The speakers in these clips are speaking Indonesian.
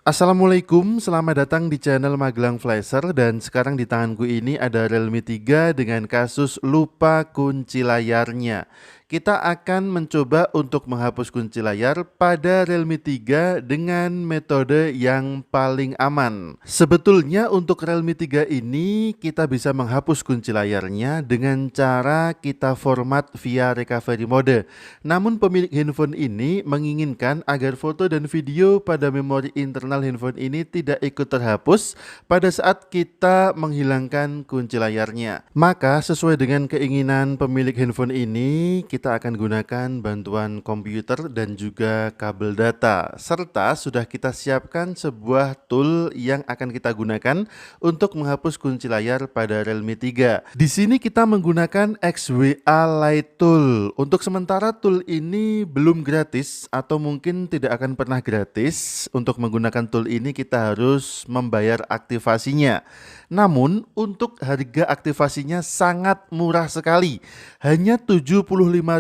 Assalamualaikum, selamat datang di channel Magelang Flasher dan sekarang di tanganku ini ada Realme 3 dengan kasus lupa kunci layarnya. Kita akan mencoba untuk menghapus kunci layar pada Realme 3 dengan metode yang paling aman. Sebetulnya untuk Realme 3 ini kita bisa menghapus kunci layarnya dengan cara kita format via recovery mode. Namun pemilik handphone ini menginginkan agar foto dan video pada memori internal handphone ini tidak ikut terhapus pada saat kita menghilangkan kunci layarnya. Maka sesuai dengan keinginan pemilik handphone ini, kita akan gunakan bantuan komputer dan juga kabel data. Serta sudah kita siapkan sebuah tool yang akan kita gunakan untuk menghapus kunci layar pada Realme 3. Di sini kita menggunakan XWA Lite Tool. Untuk sementara tool ini belum gratis atau mungkin tidak akan pernah gratis. Untuk menggunakan tool ini kita harus membayar aktivasinya. Namun untuk harga aktivasinya sangat murah sekali. Hanya 75.000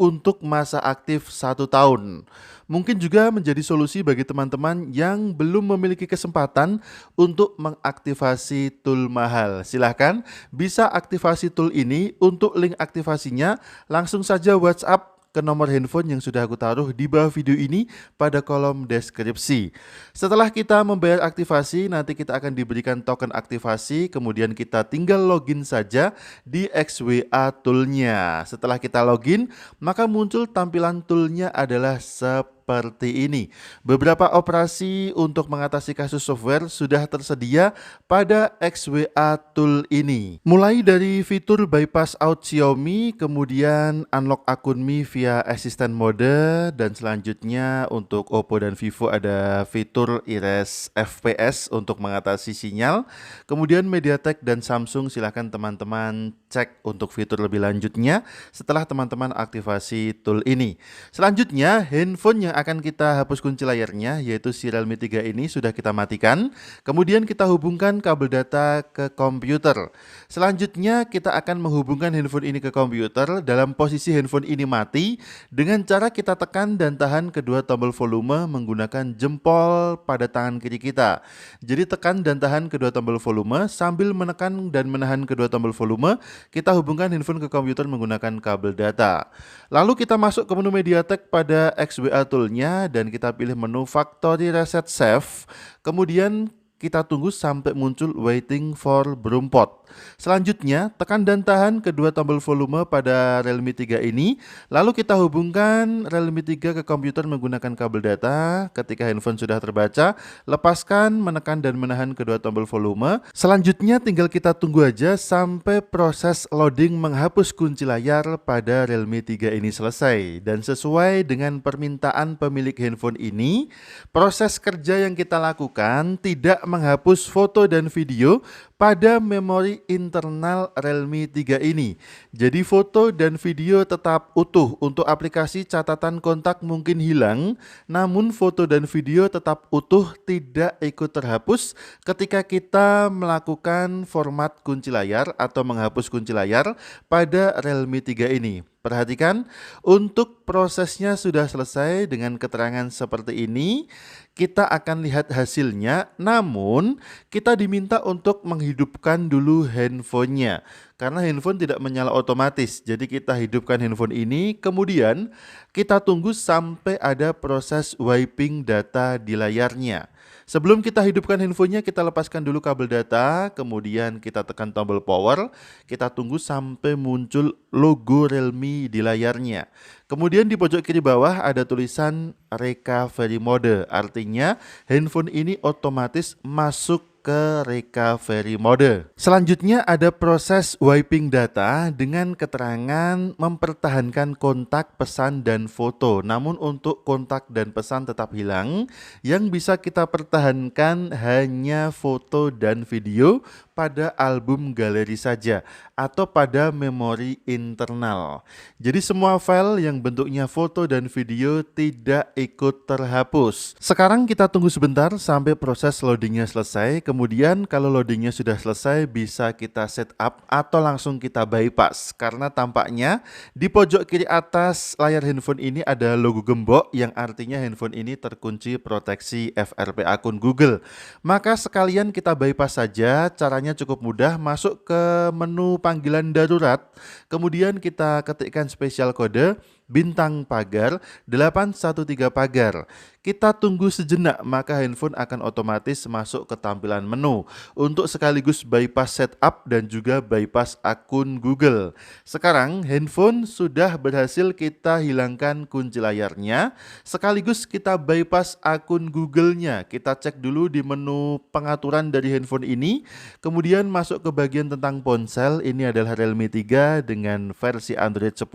untuk masa aktif 1 tahun. Mungkin juga menjadi solusi bagi teman-teman yang belum memiliki kesempatan untuk mengaktifasi tool mahal. Silahkan bisa aktifasi tool ini. Untuk link aktivasinya langsung saja WhatsApp ke nomor handphone yang sudah aku taruh di bawah video ini pada kolom deskripsi. Setelah kita membayar aktivasi, nanti kita akan diberikan token aktivasi, kemudian kita tinggal login saja di XWA toolnya. Setelah kita login, maka muncul tampilan toolnya adalah seperti ini. Beberapa operasi untuk mengatasi kasus software sudah tersedia pada XWA tool ini. Mulai dari fitur bypass out Xiaomi, kemudian unlock akun Mi via assistant mode, dan selanjutnya untuk Oppo dan Vivo ada fitur erase FPS untuk mengatasi sinyal. Kemudian MediaTek dan Samsung silahkan teman-teman cek untuk fitur lebih lanjutnya setelah teman-teman aktivasi tool ini. Selanjutnya handphone yang akan kita hapus kunci layarnya yaitu si Realme 3 ini sudah kita matikan. Kemudian kita hubungkan kabel data ke komputer. Selanjutnya kita akan menghubungkan handphone ini ke komputer dalam posisi handphone ini mati dengan cara kita tekan dan tahan kedua tombol volume menggunakan jempol pada tangan kiri kita. Jadi tekan dan tahan kedua tombol volume sambil menekan dan menahan kedua tombol volume, kita hubungkan handphone ke komputer menggunakan kabel data. Lalu kita masuk ke menu MediaTek pada XWA toolnya dan kita pilih menu Factory Reset Save. Kemudian kita tunggu sampai muncul waiting for Brompot. Selanjutnya, tekan dan tahan kedua tombol volume pada Realme 3 ini. Lalu kita hubungkan Realme 3 ke komputer menggunakan kabel data. Ketika handphone sudah terbaca, lepaskan, menekan dan menahan kedua tombol volume. Selanjutnya tinggal kita tunggu aja sampai proses loading menghapus kunci layar pada Realme 3 ini selesai. Dan sesuai dengan permintaan pemilik handphone ini, proses kerja yang kita lakukan tidak menghapus foto dan video pada memori internal Realme 3 ini. Jadi foto dan video tetap utuh. Untuk aplikasi catatan kontak mungkin hilang, namun foto dan video tetap utuh, tidak ikut terhapus ketika kita melakukan format kunci layar atau menghapus kunci layar pada Realme 3 ini. Perhatikan, untuk prosesnya sudah selesai dengan keterangan seperti ini. Kita akan lihat hasilnya, namun kita diminta untuk menghidupkan dulu handphonenya karena handphone tidak menyala otomatis. Jadi kita hidupkan handphone ini, kemudian kita tunggu sampai ada proses wiping data di layarnya. Sebelum kita hidupkan handphonenya, kita lepaskan dulu kabel data, kemudian kita tekan tombol power, kita tunggu sampai muncul logo Realme di layarnya. Kemudian di pojok kiri bawah ada tulisan recovery mode, artinya handphone ini otomatis masuk ke recovery mode. Selanjutnya ada proses wiping data dengan keterangan mempertahankan kontak, pesan, dan foto. Namun untuk kontak dan pesan tetap hilang. Yang bisa kita pertahankan hanya foto dan video pada album galeri saja atau pada memori internal. Jadi semua file yang bentuknya foto dan video tidak ikut terhapus. Sekarang kita tunggu sebentar sampai proses loadingnya selesai. Kemudian kalau loadingnya sudah selesai bisa kita setup atau langsung kita bypass. Karena tampaknya di pojok kiri atas layar handphone ini ada logo gembok yang artinya handphone ini terkunci proteksi FRP akun Google. Maka sekalian kita bypass saja, caranya cukup mudah. Masuk ke menu panggilan darurat, kemudian kita ketikkan spesial kode bintang pagar 813 pagar. Kita tunggu sejenak maka handphone akan otomatis masuk ke tampilan menu untuk sekaligus bypass setup dan juga bypass akun Google. Sekarang handphone sudah berhasil kita hilangkan kunci layarnya, sekaligus kita bypass akun Google-nya. Kita cek dulu di menu pengaturan dari handphone ini, kemudian masuk ke bagian tentang ponsel. Ini adalah Realme 3 dengan versi Android 10.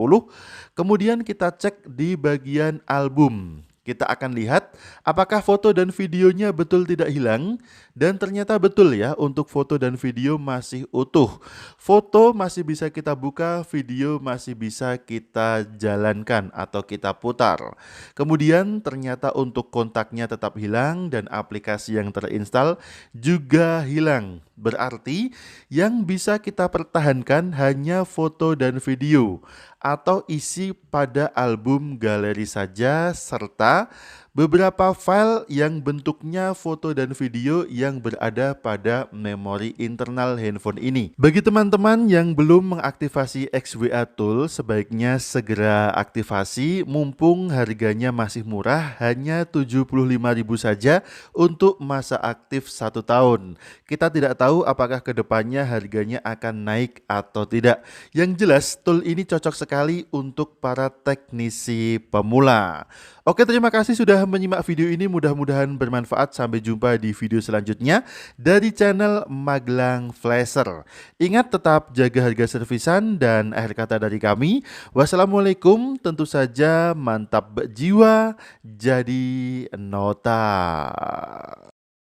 Kemudian kita cek di bagian album. Kita akan lihat apakah foto dan videonya betul tidak hilang, dan ternyata betul ya, untuk foto dan video masih utuh. Foto masih bisa kita buka, video masih bisa kita jalankan atau kita putar. Kemudian ternyata untuk kontaknya tetap hilang dan aplikasi yang terinstal juga hilang. Berarti yang bisa kita pertahankan hanya foto dan video atau isi pada album galeri saja, serta beberapa file yang bentuknya foto dan video yang berada pada memori internal handphone ini. Bagi teman-teman yang belum mengaktifasi XWA Tool, sebaiknya segera aktifasi mumpung harganya masih murah, hanya 75.000 saja untuk masa aktif 1 tahun. Kita tidak tahu apakah kedepannya harganya akan naik atau tidak. Yang jelas tool ini cocok sekali untuk para teknisi pemula. Oke, terima kasih sudah menyimak video ini, mudah-mudahan bermanfaat. Sampai jumpa di video selanjutnya dari channel Magelang Flasher. Ingat, tetap jaga harga servisan, dan akhir kata dari kami, wassalamualaikum. Tentu saja mantap jiwa jadi nota.